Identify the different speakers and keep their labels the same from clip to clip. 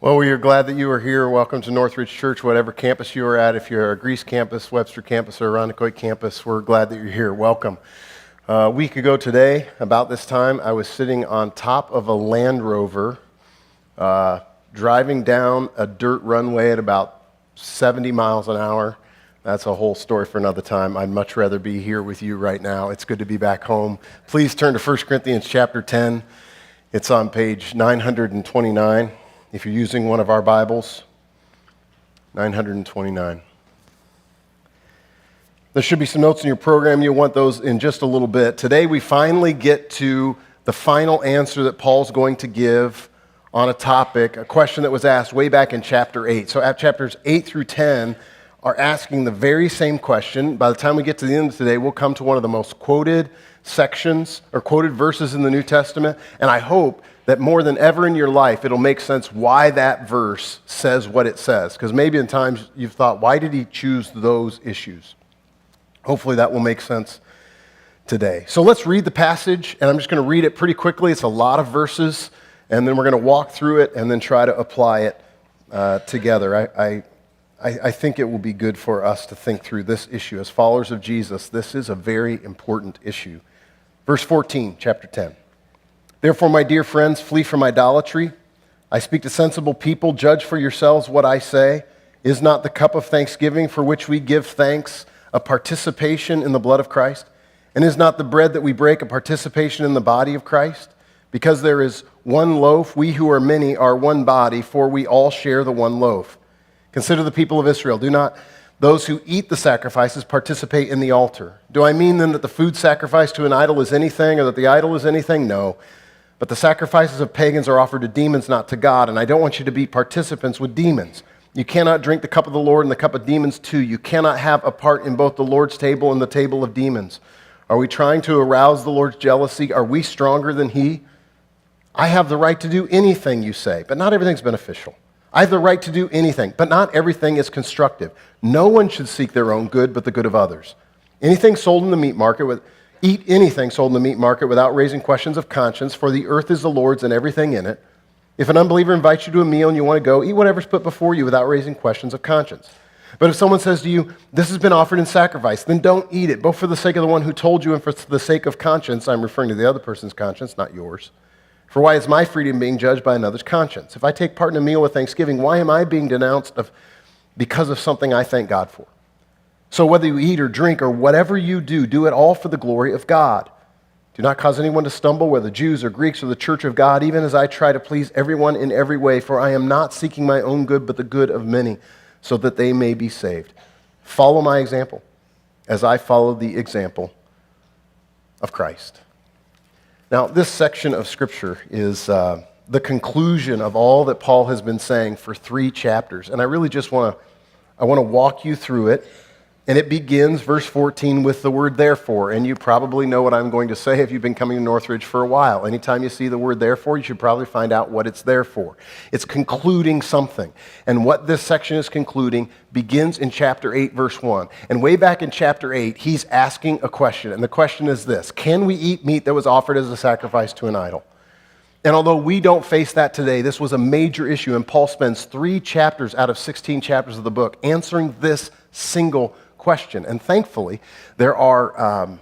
Speaker 1: Well, we are glad that you are here. Welcome to Northridge Church, whatever campus you are at. If you're a Greece campus, Webster campus, or Irondequoit campus, we're glad that you're here. Welcome. A week ago today, about this time, I was sitting on top of a Land Rover, driving down a dirt runway at about 70 miles an hour. That's a whole story for another time. I'd much rather be here with you right now. It's good to be back home. Please turn to 1 Corinthians chapter 10. It's on page 929. If you're using one of our Bibles, 929. There should be some notes in your program. You'll want those in just a little bit. Today we finally get to the final answer that Paul's going to give on a topic, a question that was asked way back in chapter 8. So at chapters 8 through 10 are asking the very same question. By the time we get to the end of today, we'll come to one of the most quoted sections or quoted verses in the New Testament, and I hope that more than ever in your life, it'll make sense why that verse says what it says. Because maybe in times you've thought, why did he choose those issues? Hopefully that will make sense today. So let's read the passage, and I'm just going to read it pretty quickly. It's a lot of verses, and then we're going to walk through it and then try to apply it together. I think it will be good for us to think through this issue. As followers of Jesus, this is a very important issue. Verse 14, chapter 10. Therefore, my dear friends, flee from idolatry. I speak to sensible people. Judge for yourselves what I say. Is not the cup of thanksgiving for which we give thanks a participation in the blood of Christ? And is not the bread that we break a participation in the body of Christ? Because there is one loaf, we who are many are one body, for we all share the one loaf. Consider the people of Israel. Do not those who eat the sacrifices participate in the altar? Do I mean then that the food sacrificed to an idol is anything, or that the idol is anything? No. But the sacrifices of pagans are offered to demons, not to God, and I don't want you to be participants with demons. You cannot drink the cup of the Lord and the cup of demons too. You cannot have a part in both the Lord's table and the table of demons. Are we trying to arouse the Lord's jealousy? Are we stronger than he? I have the right to do anything, you say, but not everything's beneficial. I have the right to do anything, but not everything is constructive. No one should seek their own good, but the good of others. Anything sold in the meat market Eat anything sold in the meat market without raising questions of conscience, for the earth is the Lord's and everything in it. If an unbeliever invites you to a meal and you want to go, eat whatever's put before you without raising questions of conscience. But if someone says to you, this has been offered in sacrifice, then don't eat it, both for the sake of the one who told you and for the sake of conscience. I'm referring to the other person's conscience, not yours. For why is my freedom being judged by another's conscience? If I take part in a meal with thanksgiving, why am I being denounced because of something I thank God for? So whether you eat or drink or whatever you do, do it all for the glory of God. Do not cause anyone to stumble, whether Jews or Greeks or the church of God, even as I try to please everyone in every way, for I am not seeking my own good, but the good of many, so that they may be saved. Follow my example, as I follow the example of Christ. Now, this section of Scripture is the conclusion of all that Paul has been saying for 3 chapters, and I really just want to walk you through it. And it begins, verse 14, with the word therefore. And you probably know what I'm going to say if you've been coming to Northridge for a while. Anytime you see the word therefore, you should probably find out what it's there for. It's concluding something. And what this section is concluding begins in chapter 8, verse 1. And way back in chapter 8, he's asking a question. And the question is this: can we eat meat that was offered as a sacrifice to an idol? And although we don't face that today, this was a major issue. And Paul spends 3 chapters out of 16 chapters of the book answering this single question. And thankfully, there's a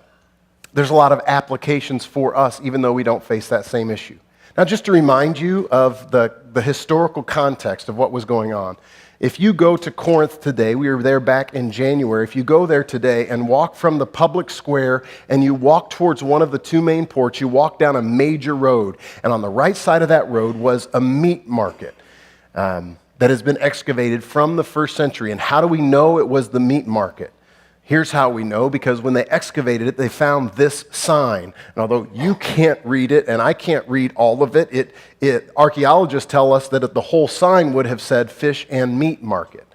Speaker 1: lot of applications for us, even though we don't face that same issue. Now, just to remind you of the historical context of what was going on, if you go to Corinth today, we were there back in January, if you go there today and walk from the public square and you walk towards one of the 2 main ports, you walk down a major road, and on the right side of that road was a meat market that has been excavated from the 1st century. And how do we know it was the meat market? Here's how we know: because when they excavated it, they found this sign. And although you can't read it, and I can't read all of it, archaeologists tell us that the whole sign would have said fish and meat market.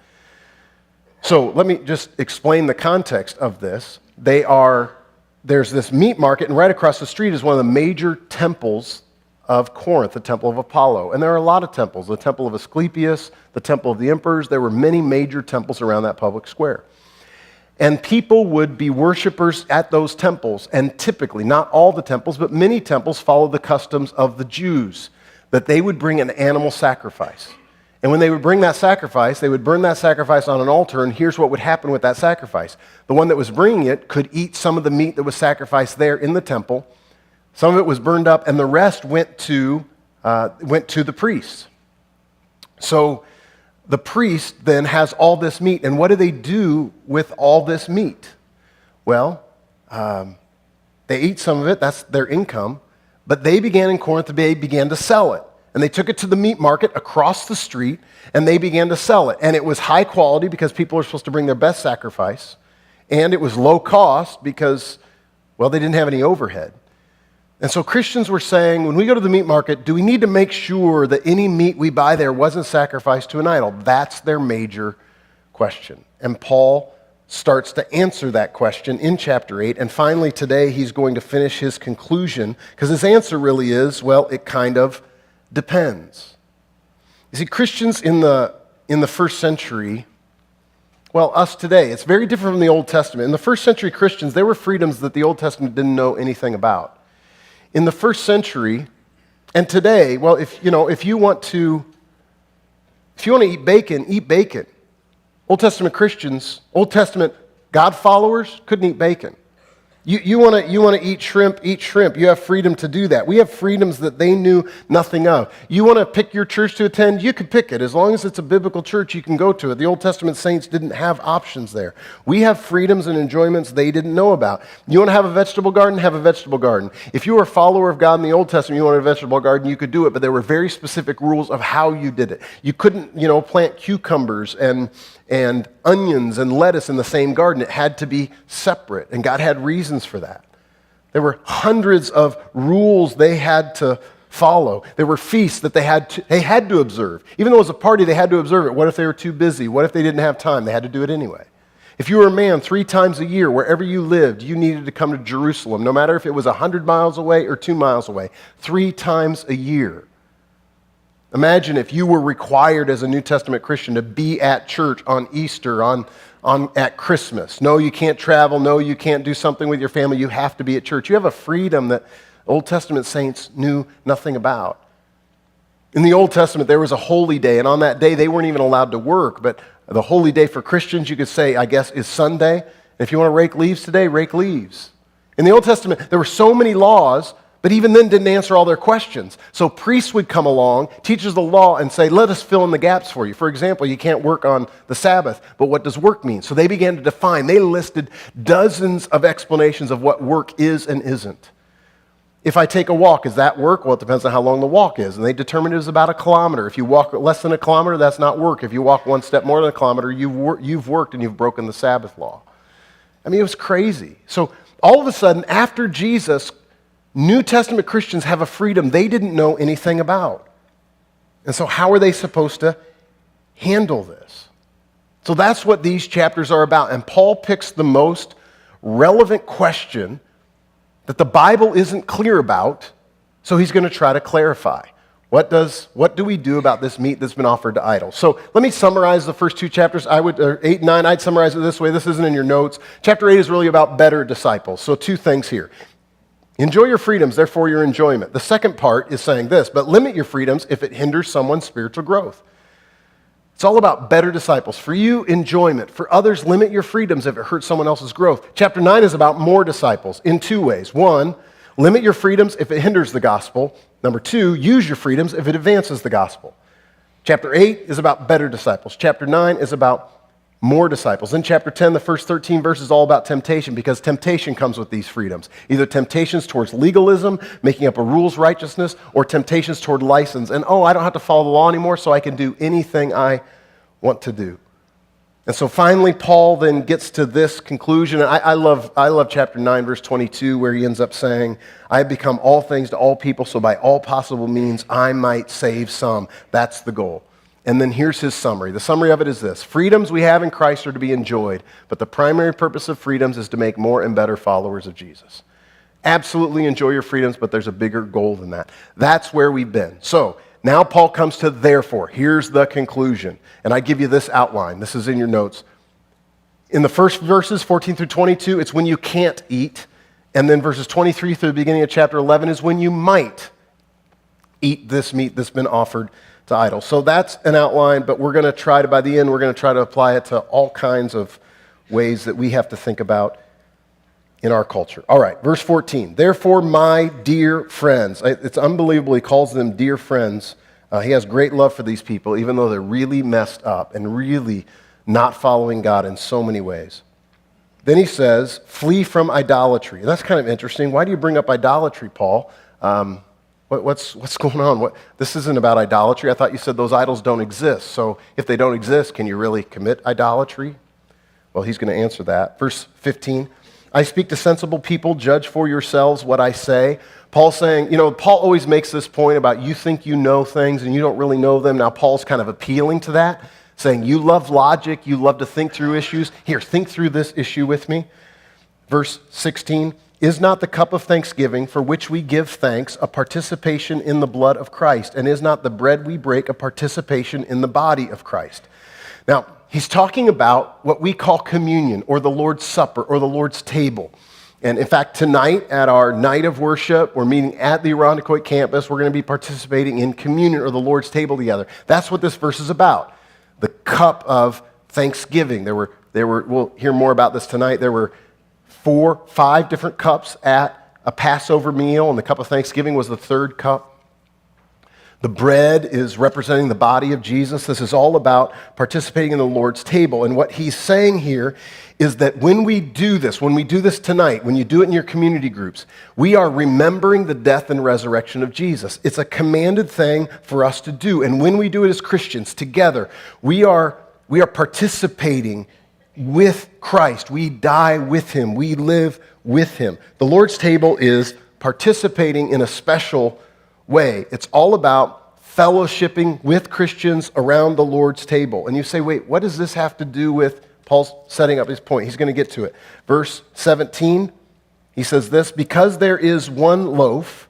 Speaker 1: So let me just explain the context of this. There's this meat market, and right across the street is one of the major temples of Corinth, the Temple of Apollo. And there are a lot of temples. The Temple of Asclepius, the Temple of the Emperors. There were many major temples around that public square. And people would be worshipers at those temples. And typically, not all the temples, but many temples followed the customs of the Jews, that they would bring an animal sacrifice. And when they would bring that sacrifice, they would burn that sacrifice on an altar, and here's what would happen with that sacrifice. The one that was bringing it could eat some of the meat that was sacrificed there in the temple. Some of it was burned up, and the rest went to the priest. So the priest then has all this meat, and what do they do with all this meat? Well, they eat some of it, that's their income, but they began in Corinth, they began to sell it. And they took it to the meat market across the street, and they began to sell it. And it was high quality because people are supposed to bring their best sacrifice, and it was low cost because, well, they didn't have any overhead. And so Christians were saying, when we go to the meat market, do we need to make sure that any meat we buy there wasn't sacrificed to an idol? That's their major question. And Paul starts to answer that question in chapter 8. And finally, today, he's going to finish his conclusion, because his answer really is, well, it kind of depends. You see, Christians in the first century, well, us today, it's very different from the Old Testament. In the first century Christians, there were freedoms that the Old Testament didn't know anything about. In the first century, and today, well, if you want to eat bacon. Old Testament Christians, Old Testament God followers couldn't eat bacon. You want to eat shrimp. You have freedom to do that. We have freedoms that they knew nothing of. You want to pick your church to attend? You could pick it. As long as it's a biblical church, you can go to it. The Old Testament saints didn't have options there. We have freedoms and enjoyments they didn't know about. You want to have a vegetable garden? Have a vegetable garden. If you were a follower of God in the Old Testament, you wanted a vegetable garden, you could do it, but there were very specific rules of how you did it. You couldn't, plant cucumbers and onions and lettuce in the same garden. It had to be separate, and God had reasons for that. There were hundreds of rules they had to follow. There were feasts that they had to observe. Even though it was a party, they had to observe it. What if they were too busy? What if they didn't have time? They had to do it anyway. If you were a man, 3 times a year, wherever you lived, you needed to come to Jerusalem, no matter if it was 100 miles away or 2 miles away, 3 times a year. Imagine if you were required as a New Testament Christian to be at church on Easter, at Christmas. No, you can't travel. No, you can't do something with your family. You have to be at church. You have a freedom that Old Testament saints knew nothing about. In the Old Testament, there was a holy day, and on that day, they weren't even allowed to work. But the holy day for Christians, you could say, I guess, is Sunday. And if you want to rake leaves today, rake leaves. In the Old Testament, there were so many laws, but even then didn't answer all their questions. So priests would come along, teachers of the law, and say, let us fill in the gaps for you. For example, you can't work on the Sabbath, but what does work mean? So they began to define. They listed dozens of explanations of what work is and isn't. If I take a walk, is that work? Well, it depends on how long the walk is. And they determined it was about 1 kilometer. If you walk less than 1 kilometer, that's not work. If you walk 1 step more than 1 kilometer, you've worked and you've broken the Sabbath law. I mean, it was crazy. So all of a sudden, after Jesus, New Testament Christians have a freedom they didn't know anything about. And so how are they supposed to handle this? So that's what these chapters are about. And Paul picks the most relevant question that the Bible isn't clear about, so he's going to try to clarify. What do we do about this meat that's been offered to idols? So let me summarize the first 2 chapters. 8 and 9, I'd summarize it this way. This isn't in your notes. Chapter 8 is really about better disciples. So 2 things here. Enjoy your freedoms, therefore your enjoyment. The second part is saying this, but limit your freedoms if it hinders someone's spiritual growth. It's all about better disciples. For you, enjoyment. For others, limit your freedoms if it hurts someone else's growth. Chapter 9 is about more disciples in 2 ways. 1, limit your freedoms if it hinders the gospel. Number 2, use your freedoms if it advances the gospel. Chapter 8 is about better disciples. Chapter 9 is about more disciples. In chapter 10, the first 13 verses is all about temptation, because temptation comes with these freedoms. Either temptations towards legalism, making up a rules righteousness, or temptations toward license. And I don't have to follow the law anymore, so I can do anything I want to do. And so finally, Paul then gets to this conclusion. And I love chapter 9, verse 22, where he ends up saying, I have become all things to all people, so by all possible means I might save some. That's the goal. And then here's his summary. The summary of it is this: freedoms we have in Christ are to be enjoyed, but the primary purpose of freedoms is to make more and better followers of Jesus. Absolutely enjoy your freedoms, but there's a bigger goal than that. That's where we've been. So now Paul comes to therefore. Here's the conclusion. And I give you this outline. This is in your notes. In the first verses, 14 through 22, it's when you can't eat. And then verses 23 through the beginning of chapter 11 is when you might eat this meat that's been offered to idols. So that's an outline, but we're going to try to, by the end, we're going to try to apply it to all kinds of ways that we have to think about in our culture. All right, verse 14. Therefore, my dear friends, it's unbelievable he calls them dear friends. He has great love for these people, even though they're really messed up and really not following God in so many ways. Then he says, flee from idolatry. And that's kind of interesting. Why do you bring up idolatry, Paul? What's going on? This isn't about idolatry. I thought you said those idols don't exist. So if they don't exist, can you really commit idolatry? Well, he's going to answer that. Verse 15, I speak to sensible people. Judge for yourselves what I say. Paul's saying, Paul always makes this point about you think you know things and you don't really know them. Now, Paul's kind of appealing to that, saying you love logic, you love to think through issues. Here, think through this issue with me. Verse 16, is not the cup of thanksgiving for which we give thanks a participation in the blood of Christ? And is not the bread we break a participation in the body of Christ? Now, he's talking about what we call communion or the Lord's Supper or the Lord's table. And in fact, tonight at our night of worship, we're meeting at the Irondequoit campus. We're going to be participating in communion or the Lord's table together. That's what this verse is about. The cup of thanksgiving. There were. We'll hear more about this tonight. There were 5 different cups at a Passover meal, and the cup of thanksgiving was the third cup. The bread is representing the body of Jesus. This is all about participating in the Lord's table. And what he's saying here is that when we do this tonight, when you do it in your community groups, we are remembering the death and resurrection of Jesus. It's a commanded thing for us to do. And when we do it as Christians together, we are participating with Christ. We die with him. We live with him. The Lord's table is participating in a special way. It's all about fellowshipping with Christians around the Lord's table. And you say, wait, what does this have to do with Paul's setting up his point? He's going to get to it. Verse 17, he says this, because there is one loaf,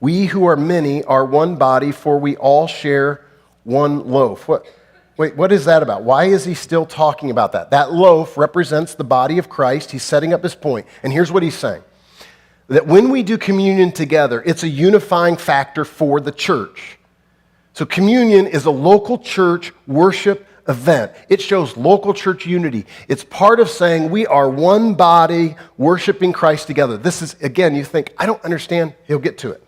Speaker 1: we who are many are one body, for we all share one loaf. What is that about? Why is he still talking about that? That loaf represents the body of Christ. He's setting up his point. And here's what he's saying. That when we do communion together, it's a unifying factor for the church. So communion is a local church worship event. It shows local church unity. It's part of saying we are one body worshiping Christ together. This is, again, you think, I don't understand. He'll get to it.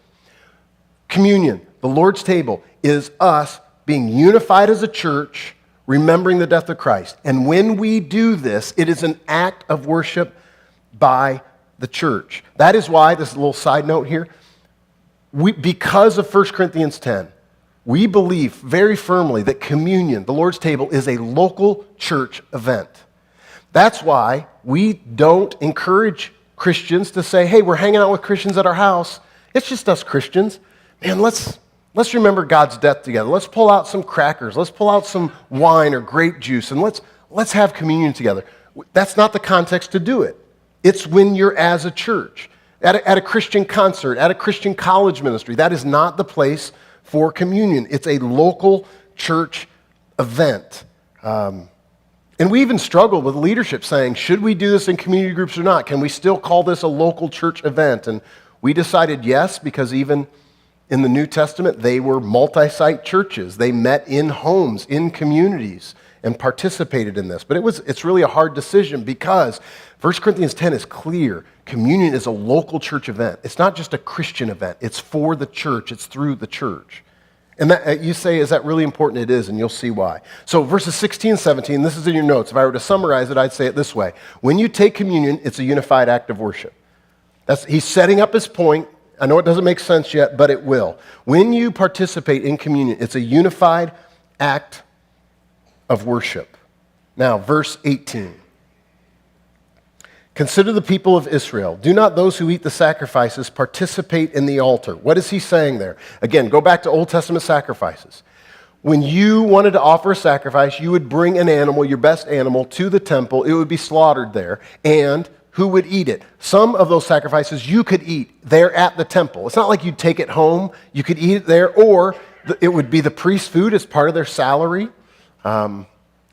Speaker 1: Communion, the Lord's table, is us being unified as a church, remembering the death of Christ. And when we do this, it is an act of worship by the church. That is why, this is a little side note here, because of 1 Corinthians 10, we believe very firmly that communion, the Lord's table, is a local church event. That's why we don't encourage Christians to say, hey, we're hanging out with Christians at our house. It's just us Christians. Man, let's remember God's death together. Let's pull out some crackers. Let's pull out some wine or grape juice, and let's have communion together. That's not the context to do it. It's when you're as a church, at a Christian concert, at a Christian college ministry. That is not the place for communion. It's a local church event. And we even struggled with leadership saying, should we do this in community groups or not? Can we still call this a local church event? And we decided yes, because even in the New Testament, they were multi-site churches. They met in homes, in communities, and participated in this. But it's really a hard decision because 1 Corinthians 10 is clear. Communion is a local church event. It's not just a Christian event. It's for the church. It's through the church. And that, you say, is that really important? It is, and you'll see why. So verses 16 and 17, this is in your notes. If I were to summarize it, I'd say it this way. When you take communion, it's a unified act of worship. He's setting up his point. I know it doesn't make sense yet, but it will. When you participate in communion, it's a unified act of worship. Now, verse 18. Consider the people of Israel. Do not those who eat the sacrifices participate in the altar. What is he saying there? Again, go back to Old Testament sacrifices. When you wanted to offer a sacrifice, you would bring an animal, your best animal, to the temple. It would be slaughtered there. And who would eat it? Some of those sacrifices you could eat there at the temple. It's not like you'd take it home. You could eat it there, or it would be the priest's food as part of their salary. Some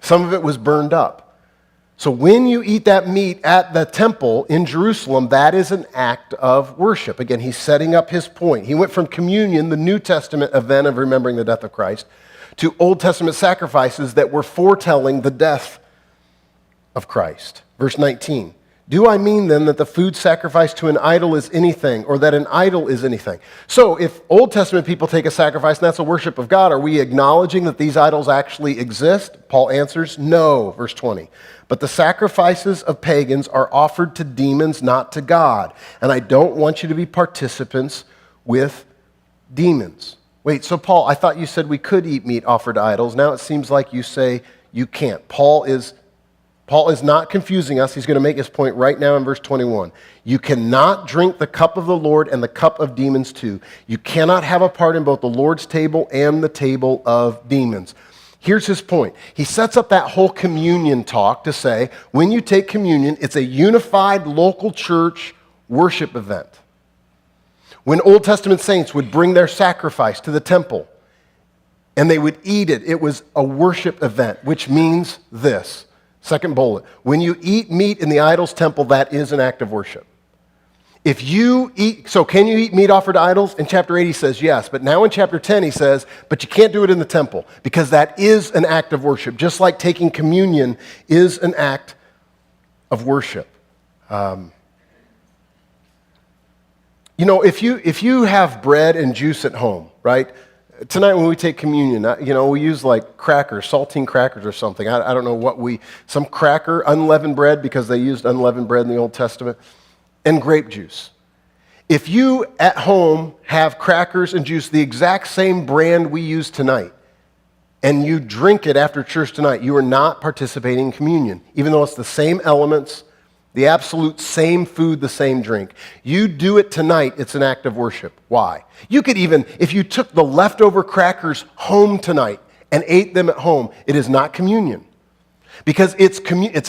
Speaker 1: of it was burned up. So when you eat that meat at the temple in Jerusalem, that is an act of worship. Again, he's setting up his point. He went from communion, the New Testament event of remembering the death of Christ, to Old Testament sacrifices that were foretelling the death of Christ. Verse 19, do I mean then that the food sacrificed to an idol is anything, or that an idol is anything? So if Old Testament people take a sacrifice and that's a worship of God, are we acknowledging that these idols actually exist? Paul answers, no, verse 20. But the sacrifices of pagans are offered to demons, not to God. And I don't want you to be participants with demons. Wait, so Paul, I thought you said we could eat meat offered to idols. Now it seems like you say you can't. Paul is not confusing us. He's going to make his point right now in verse 21. You cannot drink the cup of the Lord and the cup of demons too. You cannot have a part in both the Lord's table and the table of demons. Here's his point. He sets up that whole communion talk to say, when you take communion, it's a unified local church worship event. When Old Testament saints would bring their sacrifice to the temple and they would eat it, it was a worship event, which means this. Second bullet. When you eat meat in the idol's temple, that is an act of worship. If you eat, so can you eat meat offered to idols? In chapter 8 he says yes, but now in chapter 10 he says, but you can't do it in the temple because that is an act of worship, just like taking communion is an act of worship. If you have bread and juice at home, right? Tonight when we take communion, we use like crackers, saltine crackers or something. I don't know some cracker, unleavened bread because they used unleavened bread in the Old Testament, and grape juice. If you at home have crackers and juice, the exact same brand we use tonight, and you drink it after church tonight, you are not participating in communion, even though it's the same elements, the absolute same food, the same drink. You do it tonight, it's an act of worship. Why? You could even, if you took the leftover crackers home tonight and ate them at home, it is not communion. Because it's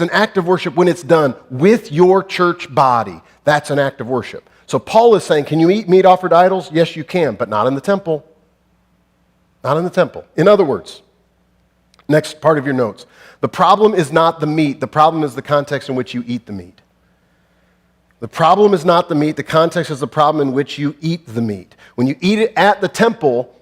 Speaker 1: an act of worship when it's done with your church body. That's an act of worship. So Paul is saying, can you eat meat offered to idols? Yes, you can, but not in the temple. Not in the temple. In other words, next part of your notes, the problem is not the meat. The problem is the context in which you eat the meat. The problem is not the meat. The context is the problem in which you eat the meat. When you eat it at the temple,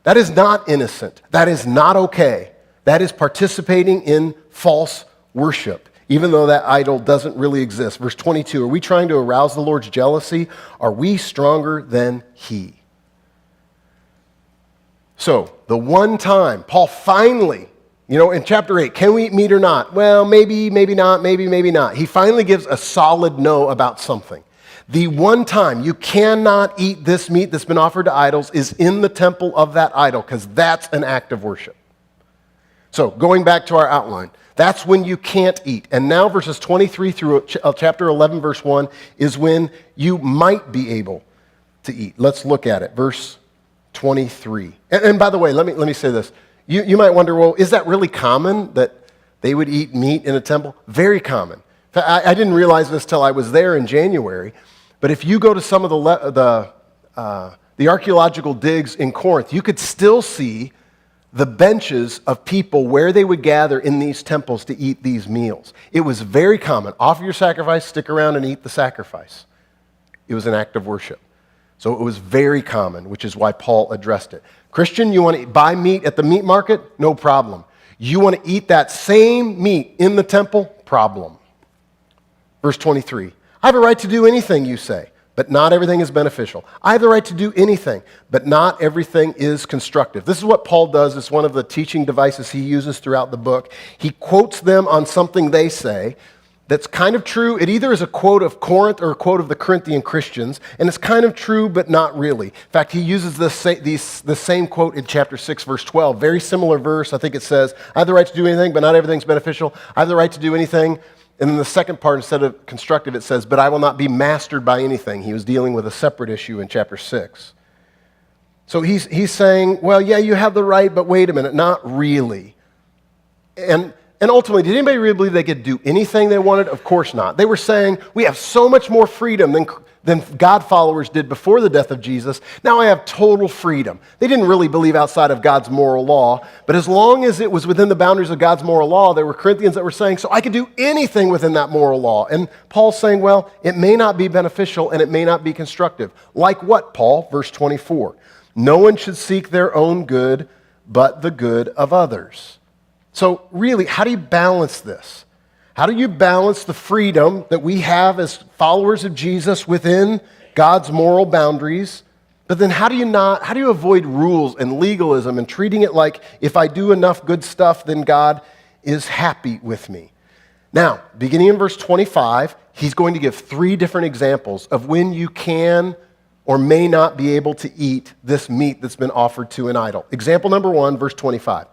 Speaker 1: that is not innocent. That is not okay. That is participating in false worship, even though that idol doesn't really exist. Verse 22, are we trying to arouse the Lord's jealousy? Are we stronger than He? So, the one time, Paul finally, in chapter 8, can we eat meat or not? Well, maybe, maybe not, maybe not. He finally gives a solid no about something. The one time you cannot eat this meat that's been offered to idols is in the temple of that idol, because that's an act of worship. So, going back to our outline, that's when you can't eat. And now verses 23 through chapter 11, verse 1, is when you might be able to eat. Let's look at it. Verse 23. And by the way, let me say this. You might wonder, well, is that really common that they would eat meat in a temple? Very common. In fact, I didn't realize this till I was there in January, but if you go to some of the archaeological digs in Corinth, you could still see the benches of people where they would gather in these temples to eat these meals. It was very common. Offer your sacrifice, stick around and eat the sacrifice. It was an act of worship. So it was very common, which is why Paul addressed it. Christian, you want to buy meat at the meat market? No problem. You want to eat that same meat in the temple? Problem. Verse 23, I have a right to do anything, you say, but not everything is beneficial. I have the right to do anything, but not everything is constructive. This is what Paul does. It's one of the teaching devices he uses throughout the book. He quotes them on something they say that's kind of true. It either is a quote of Corinth or a quote of the Corinthian Christians, and it's kind of true, but not really. In fact, he uses the same quote in chapter 6, verse 12. Very similar verse. I think it says, I have the right to do anything, but not everything's beneficial. I have the right to do anything. And then the second part, instead of constructive, it says, but I will not be mastered by anything. He was dealing with a separate issue in chapter 6. So he's saying, well, yeah, you have the right, but wait a minute, not really. And ultimately, did anybody really believe they could do anything they wanted? Of course not. They were saying, we have so much more freedom than God followers did before the death of Jesus. Now I have total freedom. They didn't really believe outside of God's moral law, but as long as it was within the boundaries of God's moral law, there were Corinthians that were saying, so I could do anything within that moral law. And Paul's saying, well, it may not be beneficial and it may not be constructive. Like what, Paul? Verse 24. No one should seek their own good, but the good of others. So really, how do you balance this? How do you balance the freedom that we have as followers of Jesus within God's moral boundaries? But then how do you avoid rules and legalism and treating it like if I do enough good stuff, then God is happy with me? Now, beginning in verse 25, he's going to give 3 different examples of when you can or may not be able to eat this meat that's been offered to an idol. Example number 1, verse 25.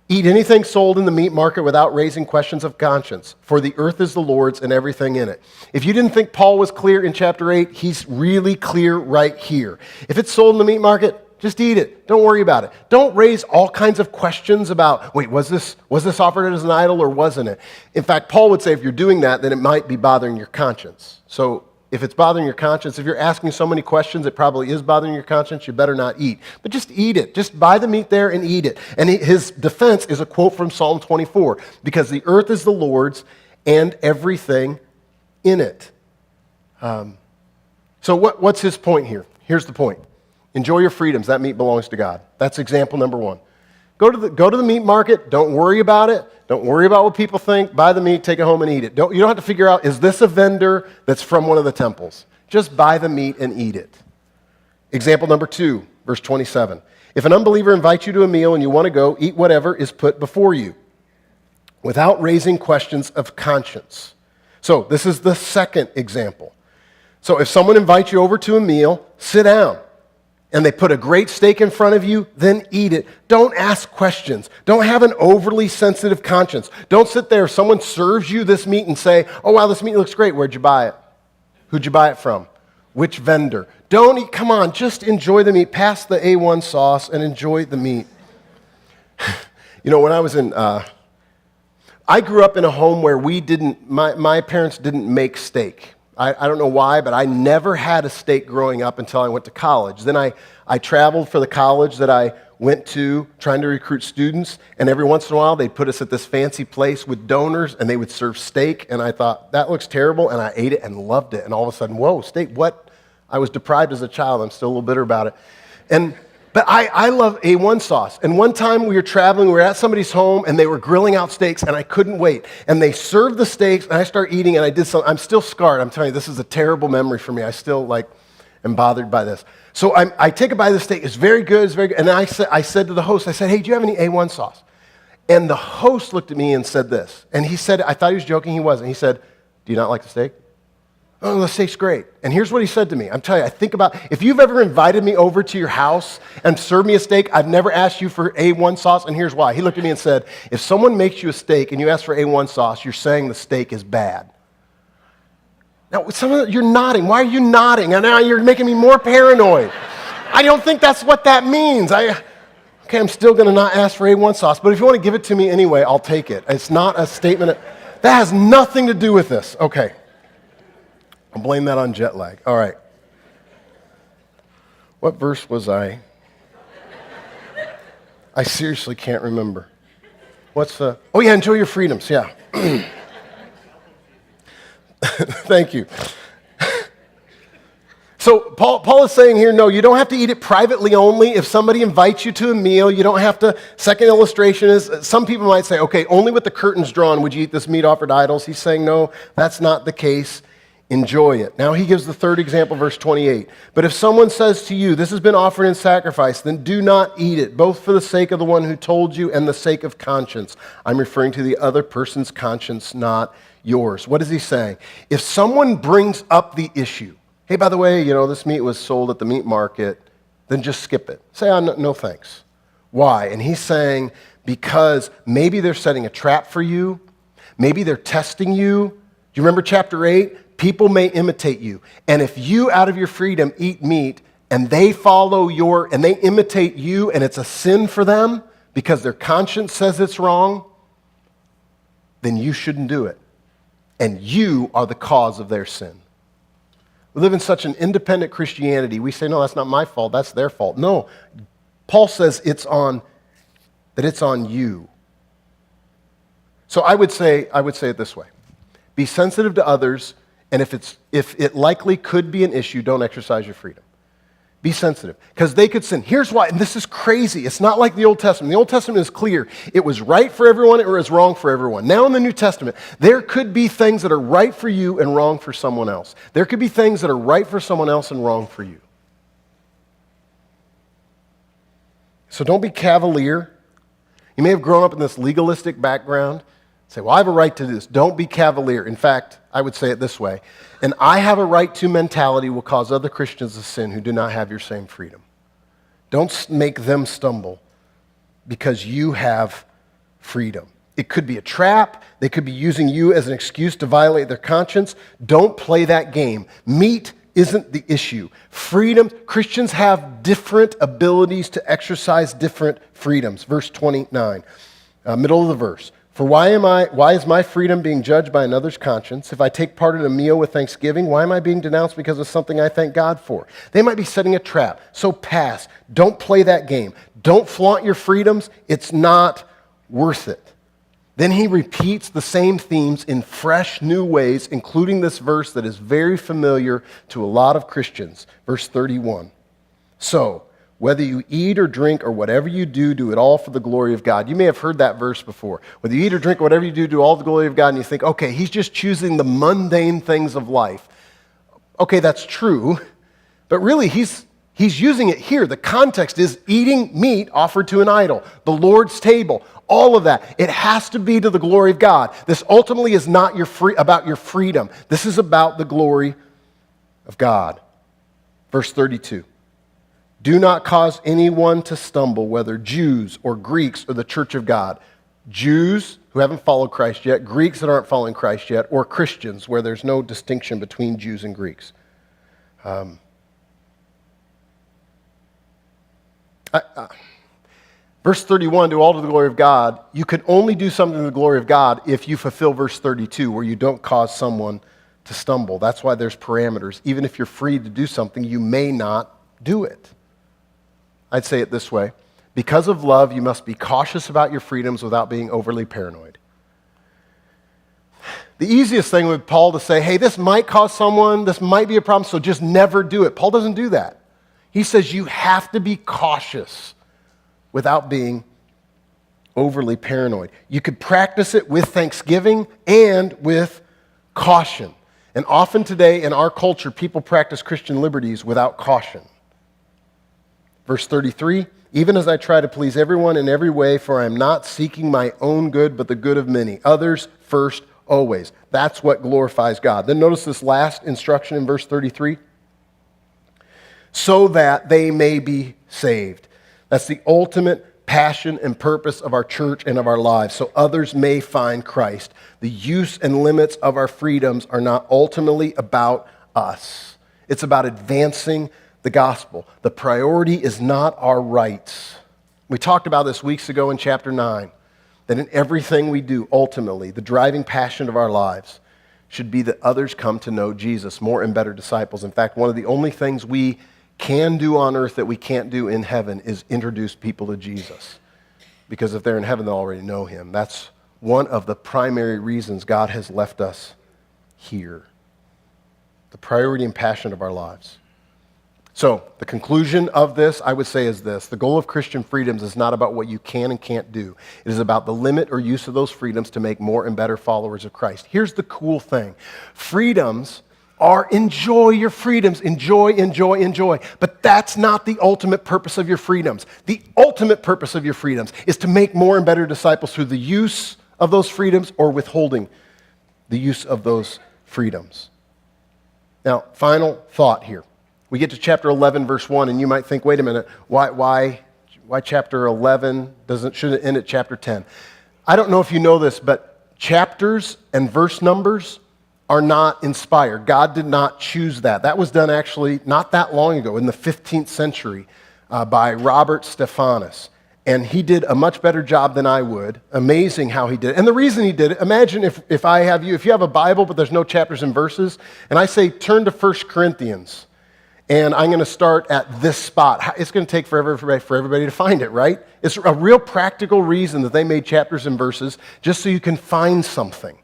Speaker 1: Eat anything sold in the meat market without raising questions of conscience, for the earth is the Lord's and everything in it. If you didn't think Paul was clear in chapter 8, he's really clear right here. If it's sold in the meat market, just eat it. Don't worry about it. Don't raise all kinds of questions about, wait, was this offered as an idol or wasn't it? In fact, Paul would say if you're doing that, then it might be bothering your conscience. So if it's bothering your conscience, if you're asking so many questions, it probably is bothering your conscience, you better not eat. But just eat it. Just buy the meat there and eat it. And his defense is a quote from Psalm 24, because the earth is the Lord's and everything in it. So what's his point here? Here's the point. Enjoy your freedoms. That meat belongs to God. That's example number 1. Go to the meat market. Don't worry about it. Don't worry about what people think. Buy the meat, take it home, and eat it. You don't have to figure out, is this a vendor that's from one of the temples? Just buy the meat and eat it. Example number 2, verse 27. If an unbeliever invites you to a meal and you want to go, eat whatever is put before you, without raising questions of conscience. So this is the second example. So if someone invites you over to a meal, sit down. And they put a great steak in front of you, then eat it. Don't ask questions. Don't have an overly sensitive conscience. Don't sit there if someone serves you this meat and say, oh, wow, this meat looks great. Where'd you buy it? Who'd you buy it from? Which vendor? Don't eat. Come on, just enjoy the meat. Pass the A1 sauce and enjoy the meat. You know, when I was I grew up in a home where my parents didn't make steak. I don't know why, but I never had a steak growing up until I went to college. Then I traveled for the college that I went to trying to recruit students, and every once in a while they'd put us at this fancy place with donors, and they would serve steak, and I thought, that looks terrible, and I ate it and loved it, and all of a sudden, whoa, steak, what? I was deprived as a child. I'm still a little bitter about it. But I love A1 sauce. And one time we were traveling, we were at somebody's home, and they were grilling out steaks, and I couldn't wait. And they served the steaks, and I started eating, and I did something. I'm still scarred. I'm telling you, this is a terrible memory for me. I still, am bothered by this. So I take a bite of the steak. It's very good. It's very good. And I said to the host, I said, hey, do you have any A1 sauce? And the host looked at me and said this. And he said, I thought he was joking. He wasn't. He said, do you not like the steak? Oh, the steak's great. And here's what he said to me. I'm telling you, I think about, if you've ever invited me over to your house and served me a steak, I've never asked you for A1 sauce, and here's why. He looked at me and said, if someone makes you a steak and you ask for A1 sauce, you're saying the steak is bad. Now, you're nodding. Why are you nodding? And now you're making me more paranoid. I don't think that's what that means. Okay, I'm still going to not ask for A1 sauce, but if you want to give it to me anyway, I'll take it. It's not a statement. That has nothing to do with this. Okay. I'll blame that on jet lag. All right. What verse was I? I seriously can't remember. Oh yeah, enjoy your freedoms, yeah. Thank you. So Paul is saying here, no, you don't have to eat it privately only. If somebody invites you to a meal, you don't have to. Second illustration is, some people might say, okay, only with the curtains drawn would you eat this meat offered to idols. He's saying, no, that's not the case. Enjoy it. Now he gives the third example, verse 28. But if someone says to you, this has been offered in sacrifice, then do not eat it, both for the sake of the one who told you and the sake of conscience. I'm referring to the other person's conscience, not yours. What is he saying? If someone brings up the issue, hey, by the way, this meat was sold at the meat market, then just skip it. Say, oh, no thanks. Why? And he's saying, because maybe they're setting a trap for you. Maybe they're testing you. Do you remember chapter 8? People may imitate you. And if you, out of your freedom, eat meat, and they and they imitate you, and it's a sin for them because their conscience says it's wrong, then you shouldn't do it. And you are the cause of their sin. We live in such an independent Christianity. We say, no, that's not my fault, that's their fault. No, Paul says it's on you. So I would say it this way. Be sensitive to others, and if it likely could be an issue, don't exercise your freedom. Be sensitive, because they could sin. Here's why, and this is crazy. It's not like the Old Testament. The Old Testament is clear. It was right for everyone, or it was wrong for everyone. Now in the New Testament, there could be things that are right for you and wrong for someone else. There could be things that are right for someone else and wrong for you. So don't be cavalier. You may have grown up in this legalistic background. Say, well, I have a right to do this. Don't be cavalier. In fact, I would say it this way. An I have a right to mentality will cause other Christians to sin who do not have your same freedom. Don't make them stumble because you have freedom. It could be a trap. They could be using you as an excuse to violate their conscience. Don't play that game. Meat isn't the issue. Freedom, Christians have different abilities to exercise different freedoms. Verse 29, middle of the verse. For why is my freedom being judged by another's conscience? If I take part in a meal with thanksgiving, why am I being denounced because of something I thank God for? They might be setting a trap, so pass. Don't play that game. Don't flaunt your freedoms. It's not worth it. Then he repeats the same themes in fresh, new ways, including this verse that is very familiar to a lot of Christians. Verse 31. So, whether you eat or drink or whatever you do, do it all for the glory of God. You may have heard that verse before. Whether you eat or drink or whatever you do all for the glory of God. And you think, okay, he's just choosing the mundane things of life. Okay, that's true. But really, he's using it here. The context is eating meat offered to an idol, the Lord's table, all of that. It has to be to the glory of God. This ultimately is not about your freedom. This is about the glory of God. Verse 32. Do not cause anyone to stumble, whether Jews or Greeks or the church of God. Jews who haven't followed Christ yet, Greeks that aren't following Christ yet, or Christians where there's no distinction between Jews and Greeks. Verse 31, do all to the glory of God. You can only do something to the glory of God if you fulfill verse 32, where you don't cause someone to stumble. That's why there's parameters. Even if you're free to do something, you may not do it. I'd say it this way. Because of love, you must be cautious about your freedoms without being overly paranoid. The easiest thing with Paul to say, hey, this might cause someone, this might be a problem, so just never do it. Paul doesn't do that. He says you have to be cautious without being overly paranoid. You could practice it with thanksgiving and with caution. And often today in our culture, people practice Christian liberties without caution. Verse 33, even as I try to please everyone in every way, for I am not seeking my own good, but the good of many. Others first, always. That's what glorifies God. Then notice this last instruction in verse 33. So that they may be saved. That's the ultimate passion and purpose of our church and of our lives, so others may find Christ. The use and limits of our freedoms are not ultimately about us. It's about advancing the gospel. The priority is not our rights. We talked about this weeks ago in chapter 9, that in everything we do, ultimately, the driving passion of our lives should be that others come to know Jesus, more and better disciples. In fact, one of the only things we can do on earth that we can't do in heaven is introduce people to Jesus. Because if they're in heaven, they'll already know him. That's one of the primary reasons God has left us here. The priority and passion of our lives. So, the conclusion of this, I would say, is this. The goal of Christian freedoms is not about what you can and can't do. It is about the limit or use of those freedoms to make more and better followers of Christ. Here's the cool thing. Freedoms are enjoy your freedoms. Enjoy, enjoy, enjoy. But that's not the ultimate purpose of your freedoms. The ultimate purpose of your freedoms is to make more and better disciples through the use of those freedoms or withholding the use of those freedoms. Now, final thought here. We get to chapter 11, verse 1, and you might think, wait a minute, why chapter 11 shouldn't end at chapter 10? I don't know if you know this, but chapters and verse numbers are not inspired. God did not choose that. That was done actually not that long ago, in the 15th century, by Robert Stephanus. And he did a much better job than I would. Amazing how he did it. And the reason he did it, imagine if you have a Bible, but there's no chapters and verses, and I say, turn to 1 Corinthians, and I'm going to start at this spot. It's going to take forever for everybody to find it, right? It's a real practical reason that they made chapters and verses, just so you can find something.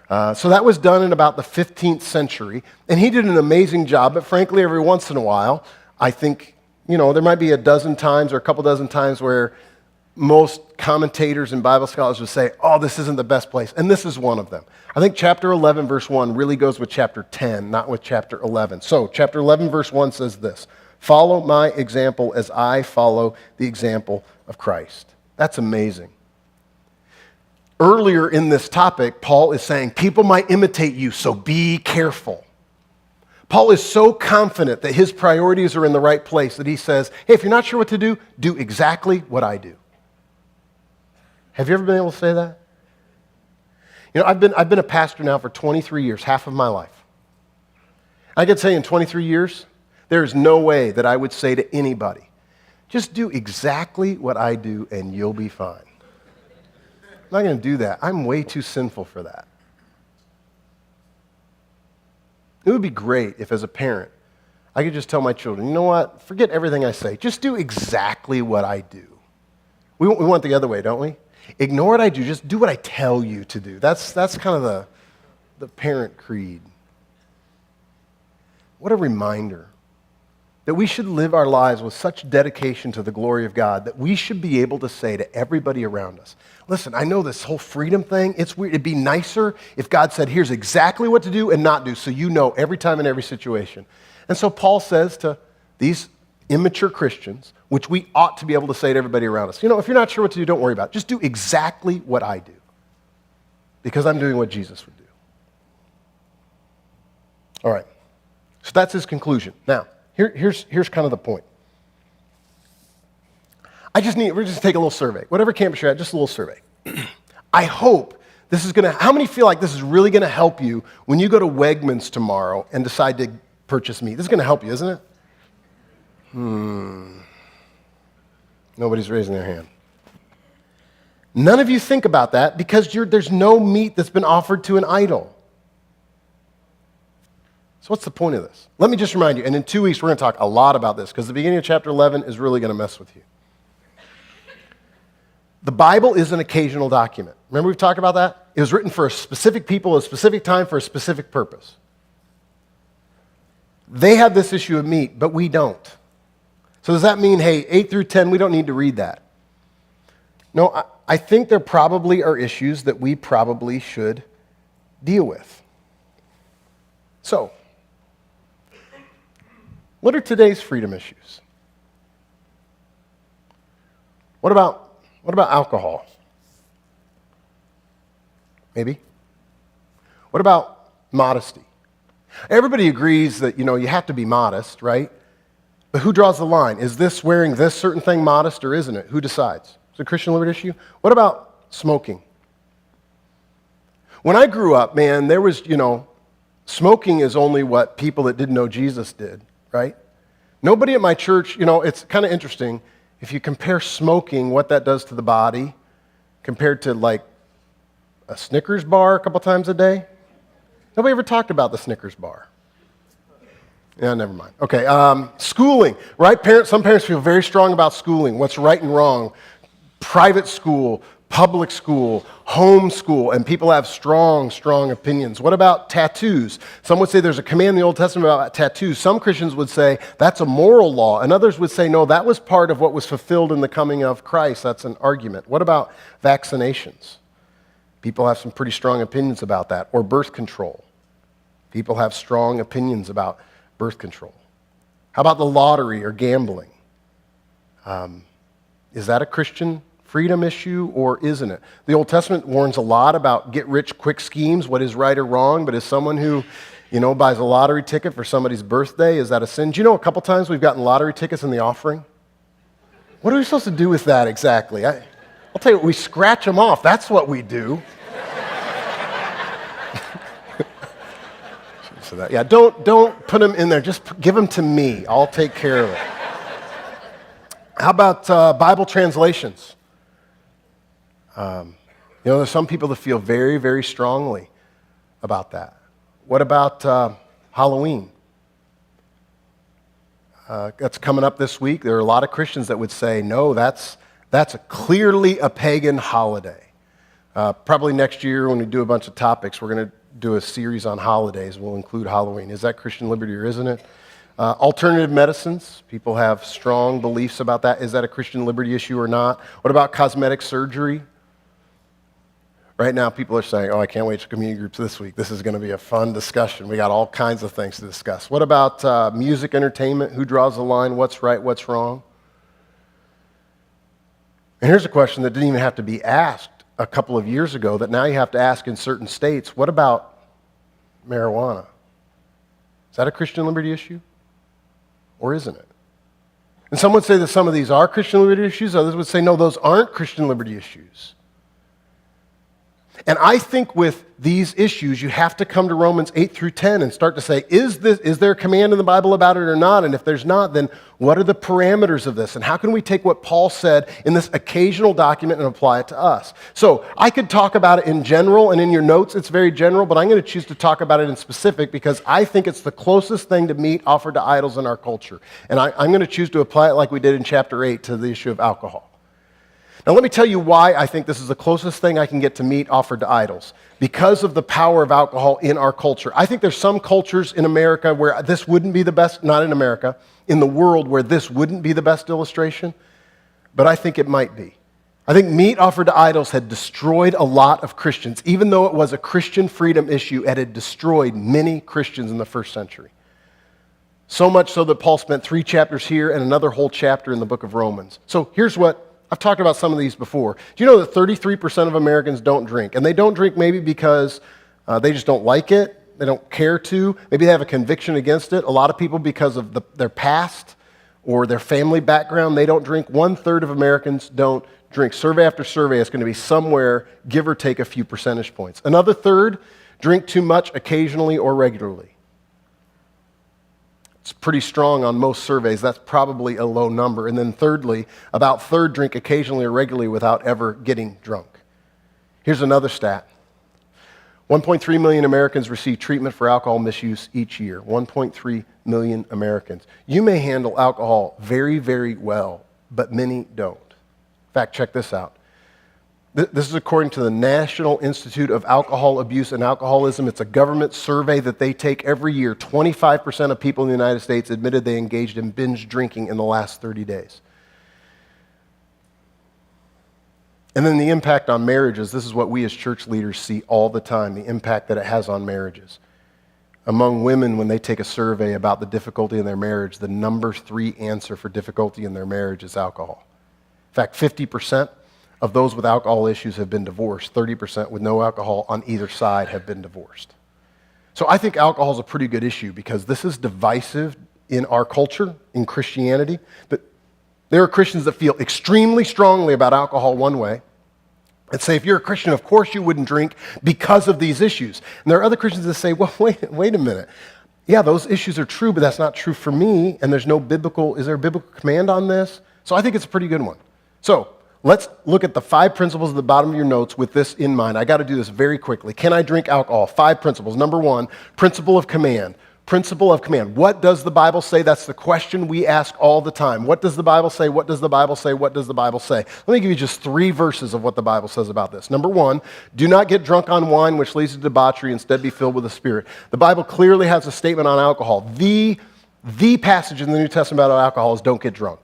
Speaker 1: So that was done in about the 15th century, and he did an amazing job, but frankly, every once in a while, I think, there might be a dozen times or a couple dozen times where most commentators and Bible scholars would say, oh, this isn't the best place, and this is one of them. I think chapter 11, verse 1 really goes with chapter 10, not with chapter 11. So chapter 11, verse 1 says this, follow my example as I follow the example of Christ. That's amazing. Earlier in this topic, Paul is saying, people might imitate you, so be careful. Paul is so confident that his priorities are in the right place that he says, hey, if you're not sure what to do exactly what I do. Have you ever been able to say that? I've been a pastor now for 23 years, half of my life. I could say in 23 years, there is no way that I would say to anybody, just do exactly what I do and you'll be fine. I'm not going to do that. I'm way too sinful for that. It would be great if, as a parent, I could just tell my children, you know what? Forget everything I say. Just do exactly what I do. We want the other way, don't we? Ignore what I do. Just do what I tell you to do. That's kind of the parent creed. What a reminder that we should live our lives with such dedication to the glory of God that we should be able to say to everybody around us, listen, I know this whole freedom thing, it's weird. It'd be nicer if God said, here's exactly what to do and not do, so you know every time in every situation. And so Paul says to these immature Christians, which we ought to be able to say to everybody around us, if you're not sure what to do, don't worry about it. Just do exactly what I do, because I'm doing what Jesus would do. All right, so that's his conclusion. Now, here's kind of the point. We're just take a little survey. Whatever campus you're at, just a little survey. I hope this is how many feel like this is really going to help you when you go to Wegmans tomorrow and decide to purchase meat? This is going to help you, isn't it? Nobody's raising their hand. None of you think about that because there's no meat that's been offered to an idol. So what's the point of this? Let me just remind you, and in 2 weeks we're going to talk a lot about this because the beginning of chapter 11 is really going to mess with you. The Bible is an occasional document. Remember we've talked about that? It was written for a specific people, a specific time, for a specific purpose. They have this issue of meat, but we don't. So does that mean, hey, 8 through 10, we don't need to read that? No, I think there probably are issues that we probably should deal with. So, what are today's freedom issues? What about alcohol? Maybe. What about modesty? Everybody agrees that, you have to be modest, right? But who draws the line? Is this wearing this certain thing modest or isn't it? Who decides? Is it a Christian liberty issue? What about smoking? When I grew up, man, there was, smoking is only what people that didn't know Jesus did, right? Nobody at my church, it's kind of interesting. If you compare smoking, what that does to the body, compared to like a Snickers bar a couple times a day, nobody ever talked about the Snickers bar. Yeah, never mind. Okay, schooling, right? Some parents feel very strong about schooling, what's right and wrong. Private school, public school, home school, and people have strong, strong opinions. What about tattoos? Some would say there's a command in the Old Testament about tattoos. Some Christians would say that's a moral law, and others would say, no, that was part of what was fulfilled in the coming of Christ. That's an argument. What about vaccinations? People have some pretty strong opinions about that. Or birth control. People have strong opinions about birth control. How about the lottery or gambling? Is that a Christian freedom issue or isn't it? The Old Testament warns a lot about get-rich-quick schemes, what is right or wrong, but as someone who, buys a lottery ticket for somebody's birthday, is that a sin? Do you know a couple times we've gotten lottery tickets in the offering? What are we supposed to do with that exactly? I'll tell you what, we scratch them off. That's what we do. So that, yeah, don't put them in there. Just give them to me. I'll take care of it. How about Bible translations? There's some people that feel very, very strongly about that. What about Halloween? That's coming up this week. There are a lot of Christians that would say, no, that's clearly a pagan holiday. Probably next year when we do a bunch of topics, we're going to do a series on holidays. We'll include Halloween. Is that Christian liberty or isn't it? Alternative medicines. People have strong beliefs about that. Is that a Christian liberty issue or not? What about cosmetic surgery? Right now, people are saying, I can't wait for community groups this week. This is going to be a fun discussion. We got all kinds of things to discuss. What about music, entertainment? Who draws the line? What's right? What's wrong? And here's a question that didn't even have to be asked a couple of years ago that now you have to ask in certain states. What about marijuana? Is that a Christian liberty issue? Or isn't it? And some would say that some of these are Christian liberty issues. Others would say, no, those aren't Christian liberty issues. And I think with these issues, you have to come to Romans 8 through 10 and start to say, is there a command in the Bible about it or not? And if there's not, then what are the parameters of this? And how can we take what Paul said in this occasional document and apply it to us? So I could talk about it in general, and in your notes it's very general, but I'm going to choose to talk about it in specific because I think it's the closest thing to meat offered to idols in our culture. And I'm going to choose to apply it like we did in chapter 8 to the issue of alcohol. Now, let me tell you why I think this is the closest thing I can get to meat offered to idols. Because of the power of alcohol in our culture. I think there's some cultures in America where this wouldn't be the best, not in America, in the world where this wouldn't be the best illustration, but I think it might be. I think meat offered to idols had destroyed a lot of Christians. Even though it was a Christian freedom issue, it had destroyed many Christians in the first century. So much so that Paul spent 3 chapters here and another whole chapter in the book of Romans. So here's what I've talked about some of these before. Do you know that 33% of Americans don't drink? And they don't drink maybe because they just don't like it, they don't care to, maybe they have a conviction against it. A lot of people, because of their past or their family background, they don't drink. 1/3 of Americans don't drink. Survey after survey, it's going to be somewhere, give or take a few percentage points. Another third drink too much occasionally or regularly. It's pretty strong on most surveys. That's probably a low number. And then thirdly, about 1/3 drink occasionally or regularly without ever getting drunk. Here's another stat. 1.3 million Americans receive treatment for alcohol misuse each year. 1.3 million Americans. You may handle alcohol very, very well, but many don't. In fact, check this out. This is according to the National Institute of Alcohol Abuse and Alcoholism. It's a government survey that they take every year. 25% of people in the United States admitted they engaged in binge drinking in the last 30 days. And then the impact on marriages. This is what we as church leaders see all the time, the impact that it has on marriages. Among women, when they take a survey about the difficulty in their marriage, the number 3 answer for difficulty in their marriage is alcohol. In fact, 50% of those with alcohol issues have been divorced. 30% with no alcohol on either side have been divorced. So I think alcohol is a pretty good issue because this is divisive in our culture, in Christianity. But there are Christians that feel extremely strongly about alcohol one way and say, if you're a Christian, of course you wouldn't drink because of these issues. And there are other Christians that say, well, wait a minute. Yeah, those issues are true, but that's not true for me, and is there a biblical command on this? So I think it's a pretty good one. So let's look at the 5 principles at the bottom of your notes with this in mind. I got to do this very quickly. Can I drink alcohol? 5 principles. Number 1, principle of command. Principle of command. What does the Bible say? That's the question we ask all the time. What does the Bible say? What does the Bible say? What does the Bible say? Let me give you just 3 verses of what the Bible says about this. Number 1, do not get drunk on wine, which leads to debauchery. Instead, be filled with the Spirit. The Bible clearly has a statement on alcohol. The passage in the New Testament about alcohol is don't get drunk.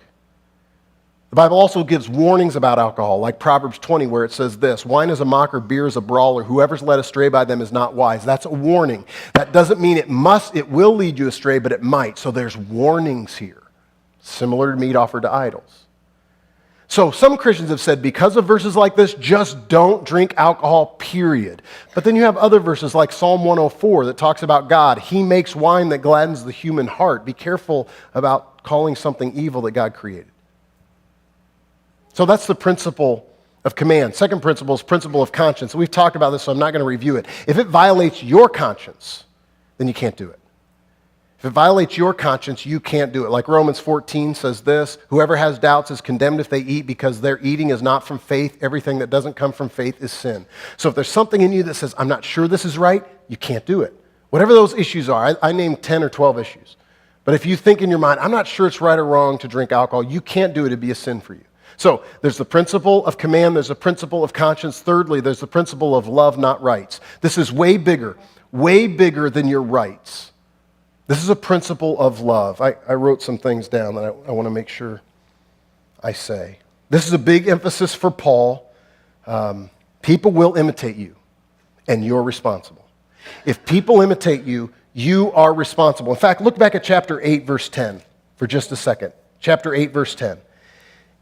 Speaker 1: The Bible also gives warnings about alcohol, like Proverbs 20, where it says this, wine is a mocker, beer is a brawler. Whoever's led astray by them is not wise. That's a warning. That doesn't mean it will lead you astray, but it might. So there's warnings here, similar to meat offered to idols. So some Christians have said, because of verses like this, just don't drink alcohol, period. But then you have other verses like Psalm 104 that talks about God. He makes wine that gladdens the human heart. Be careful about calling something evil that God created. So that's the principle of command. Second principle is principle of conscience. We've talked about this, so I'm not going to review it. If it violates your conscience, then you can't do it. If it violates your conscience, you can't do it. Like Romans 14 says this, whoever has doubts is condemned if they eat because their eating is not from faith. Everything that doesn't come from faith is sin. So if there's something in you that says, I'm not sure this is right, you can't do it. Whatever those issues are, I named 10 or 12 issues. But if you think in your mind, I'm not sure it's right or wrong to drink alcohol, you can't do it. It'd be a sin for you. So there's the principle of command, there's the principle of conscience. Thirdly, there's the principle of love, not rights. This is way bigger than your rights. This is a principle of love. I wrote some things down that I want to make sure I say. This is a big emphasis for Paul. People will imitate you, and you're responsible. If people imitate you, you are responsible. In fact, look back at chapter 8, verse 10 for just a second. Chapter 8, verse 10.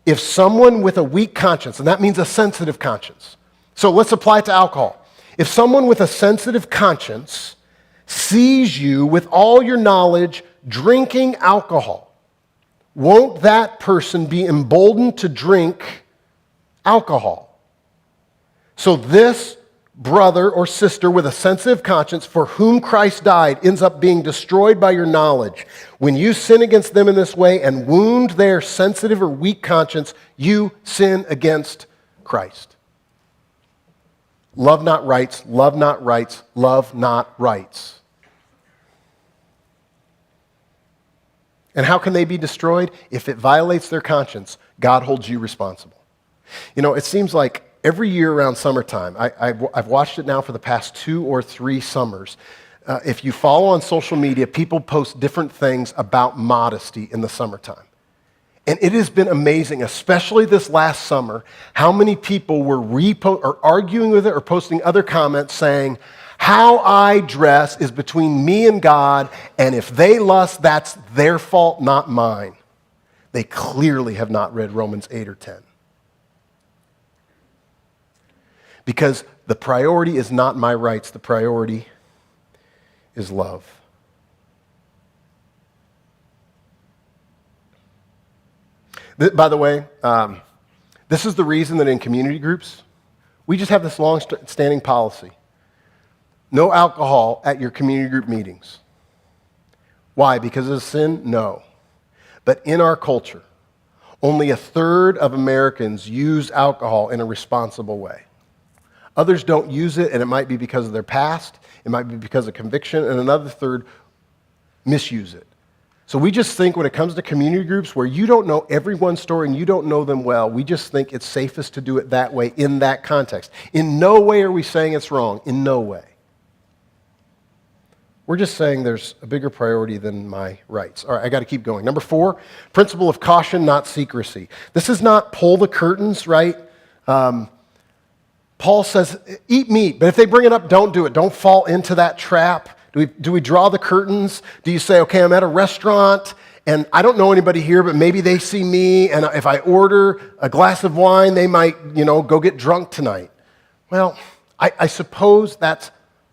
Speaker 1: If someone with a weak conscience, and that means a sensitive conscience. So let's apply it to alcohol. If someone with a sensitive conscience sees you with all your knowledge drinking alcohol, won't that person be emboldened to drink alcohol? So this brother or sister with a sensitive conscience for whom Christ died ends up being destroyed by your knowledge. When you sin against them in this way and wound their sensitive or weak conscience, you sin against Christ. Love not rights, love not rights, love not rights. And how can they be destroyed? If it violates their conscience, God holds you responsible. You know, it seems like every year around summertime, I've watched it now for the past 2 or 3 summers. If you follow on social media, people post different things about modesty in the summertime. And it has been amazing, especially this last summer, how many people were arguing with it or posting other comments saying, how I dress is between me and God, and if they lust, that's their fault, not mine. They clearly have not read Romans 8 or 10. Because the priority is not my rights, the priority is love. By the way, this is the reason that in community groups, we just have this long-standing policy. No alcohol at your community group meetings. Why? Because of sin? No. But in our culture, only 1/3 of Americans use alcohol in a responsible way. Others don't use it, and it might be because of their past, it might be because of conviction, and another third misuse it. So we just think when it comes to community groups where you don't know everyone's story and you don't know them well, we just think it's safest to do it that way in that context. In no way are we saying it's wrong. In no way. We're just saying there's a bigger priority than my rights. All right, I got to keep going. Number 4, principle of caution, not secrecy. This is not pull the curtains, right? Paul says, eat meat, but if they bring it up, don't do it. Don't fall into that trap. Do we draw the curtains? Do you say, okay, I'm at a restaurant, and I don't know anybody here, but maybe they see me, and if I order a glass of wine, they might, go get drunk tonight. Well, I suppose that's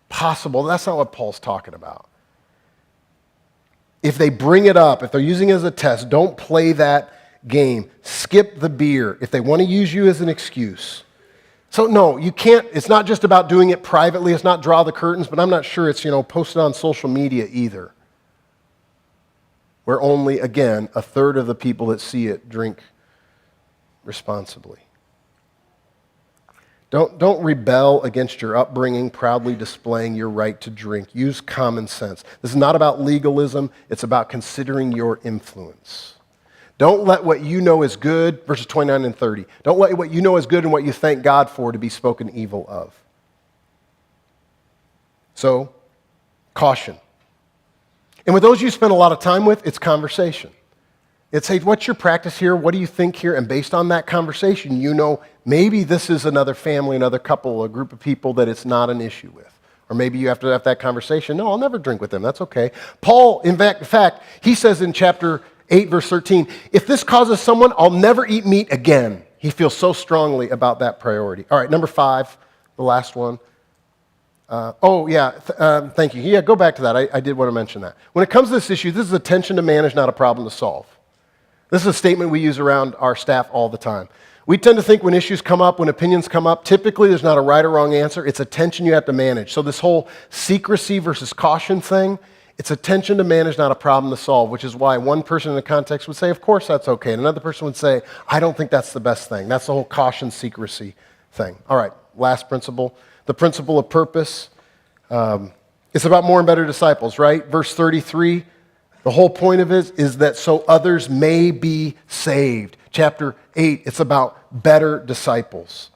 Speaker 1: possible. That's not what Paul's talking about. If they bring it up, if they're using it as a test, don't play that game. Skip the beer if they want to use you as an excuse. So no, you can't, it's not just about doing it privately, it's not draw the curtains, but I'm not sure it's, posted on social media either. Where only, again, 1/3 of the people that see it drink responsibly. Don't rebel against your upbringing, proudly displaying your right to drink. Use common sense. This is not about legalism, it's about considering your influence. Don't let what you know is good, verses 29 and 30. Don't let what you know is good and what you thank God for to be spoken evil of. So, caution. And with those you spend a lot of time with, it's conversation. It's, hey, what's your practice here? What do you think here? And based on that conversation, maybe this is another family, another couple, a group of people that it's not an issue with. Or maybe you have to have that conversation. No, I'll never drink with them. That's okay. Paul, in fact, he says in chapter 8, verse 13, if this causes someone, I'll never eat meat again. He feels so strongly about that priority. All right, number 5, the last one. Thank you. Yeah, go back to that. I did want to mention that. When it comes to this issue, this is a tension to manage, not a problem to solve. This is a statement we use around our staff all the time. We tend to think when issues come up, when opinions come up, typically there's not a right or wrong answer. It's a tension you have to manage. So this whole secrecy versus caution thing, It's a tension to manage, not a problem to solve, which is why one person in the context would say, of course that's okay. And another person would say, I don't think that's the best thing. That's the whole caution secrecy thing. All right, last principle, the principle of purpose. It's about more and better disciples, right? Verse 33, the whole point of it is that so others may be saved. Chapter 8, it's about better disciples.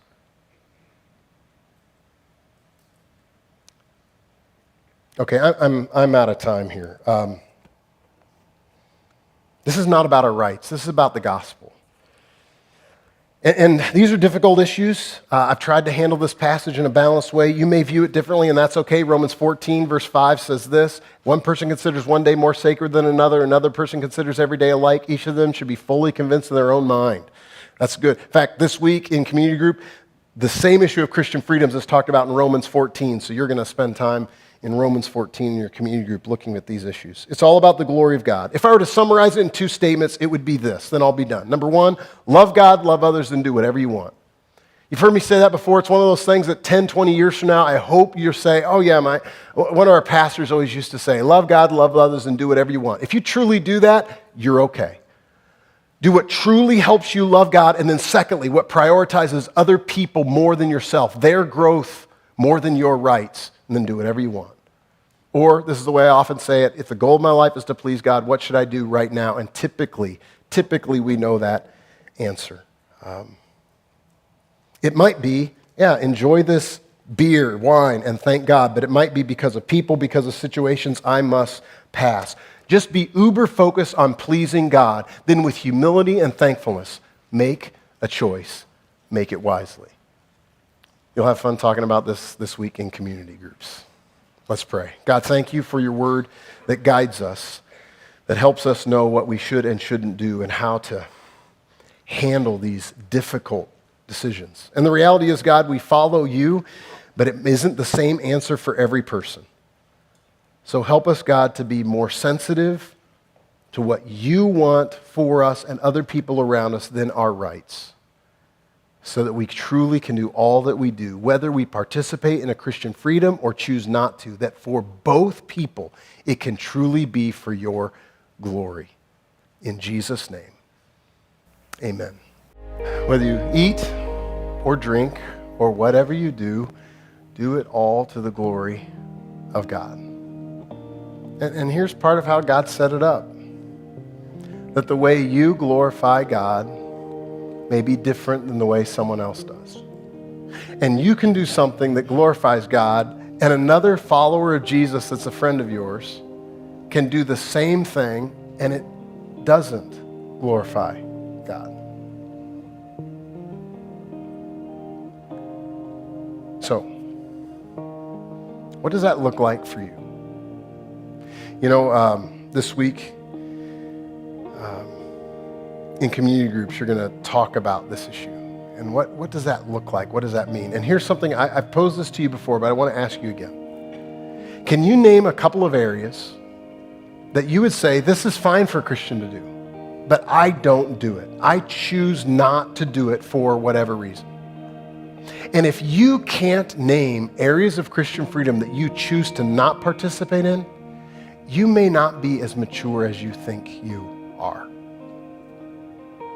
Speaker 1: Okay, I'm out of time here. This is not about our rights. This is about the gospel. And these are difficult issues. I've tried to handle this passage in a balanced way. You may view it differently, and that's okay. Romans 14, verse 5 says this: one person considers one day more sacred than another person considers every day alike. Each of them should be fully convinced in their own mind. That's good. In fact, this week in community group, the same issue of Christian freedoms is talked about in Romans 14, so you're going to spend time in Romans 14 in your community group looking at these issues. It's all about the glory of God. If I were to summarize it in 2 statements, it would be this, then I'll be done. Number 1, love God, love others, and do whatever you want. You've heard me say that before. It's one of those things that 10, 20 years from now, I hope you'll say, oh yeah, one of our pastors always used to say, love God, love others, and do whatever you want. If you truly do that, you're okay. Do what truly helps you love God, and then secondly, what prioritizes other people more than yourself, their growth more than your rights, and then do whatever you want. Or, this is the way I often say it, if the goal of my life is to please God, what should I do right now? And typically we know that answer. It might be, enjoy this beer, wine, and thank God, but it might be because of people, because of situations I must pass. Just be uber focused on pleasing God. Then with humility and thankfulness, make a choice. Make it wisely. You'll have fun talking about this week in community groups. Let's pray. God, thank you for your word that guides us, that helps us know what we should and shouldn't do and how to handle these difficult decisions. And the reality is, God, we follow you, but it isn't the same answer for every person. So help us, God, to be more sensitive to what you want for us and other people around us than our rights, so that we truly can do all that we do, whether we participate in a Christian freedom or choose not to, that for both people, it can truly be for your glory. In Jesus' name, amen. Whether you eat or drink or whatever you do, do it all to the glory of God. And here's part of how God set it up, that the way you glorify God may be different than the way someone else does. And you can do something that glorifies God, and another follower of Jesus that's a friend of yours can do the same thing, and it doesn't glorify God. So, what does that look like for you? You know, this week, in community groups, you're going to talk about this issue. And what does that look like? What does that mean? And here's something, I've posed this to you before, but I want to ask you again. Can you name a couple of areas that you would say, this is fine for a Christian to do, but I don't do it. I choose not to do it for whatever reason. And if you can't name areas of Christian freedom that you choose to not participate in, you may not be as mature as you think you are.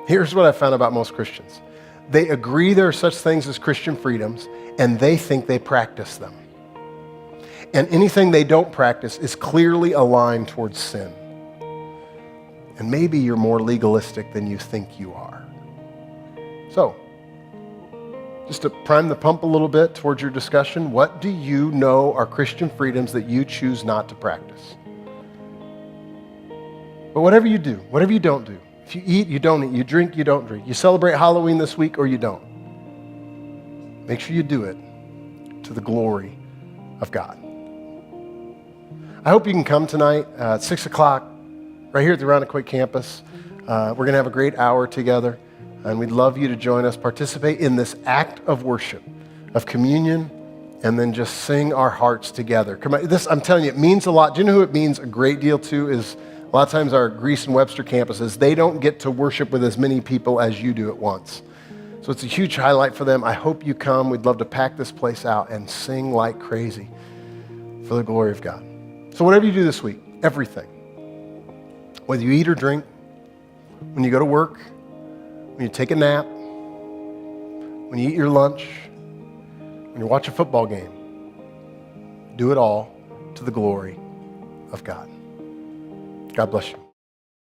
Speaker 1: Here's what I found about most Christians. They agree there are such things as Christian freedoms, and they think they practice them. And anything they don't practice is clearly aligned towards sin. And maybe you're more legalistic than you think you are. So, just to prime the pump a little bit towards your discussion, what do you know are Christian freedoms that you choose not to practice? But whatever you do, whatever you don't do, if you eat, you don't eat. You drink, you don't drink. You celebrate Halloween this week or you don't. Make sure you do it to the glory of God. I hope you can come tonight at 6 o'clock right here at the Roundaquake campus. We're going to have a great hour together, and we'd love you to join us, participate in this act of worship, of communion, and then just sing our hearts together. Come on, I'm telling you, it means a lot. Do you know who it means a great deal to is a lot of times our Greece and Webster campuses, they don't get to worship with as many people as you do at once. So it's a huge highlight for them. I hope you come. We'd love to pack this place out and sing like crazy for the glory of God. So whatever you do this week, everything. Whether you eat or drink, when you go to work, when you take a nap, when you eat your lunch, when you watch a football game, do it all to the glory of God. God bless you.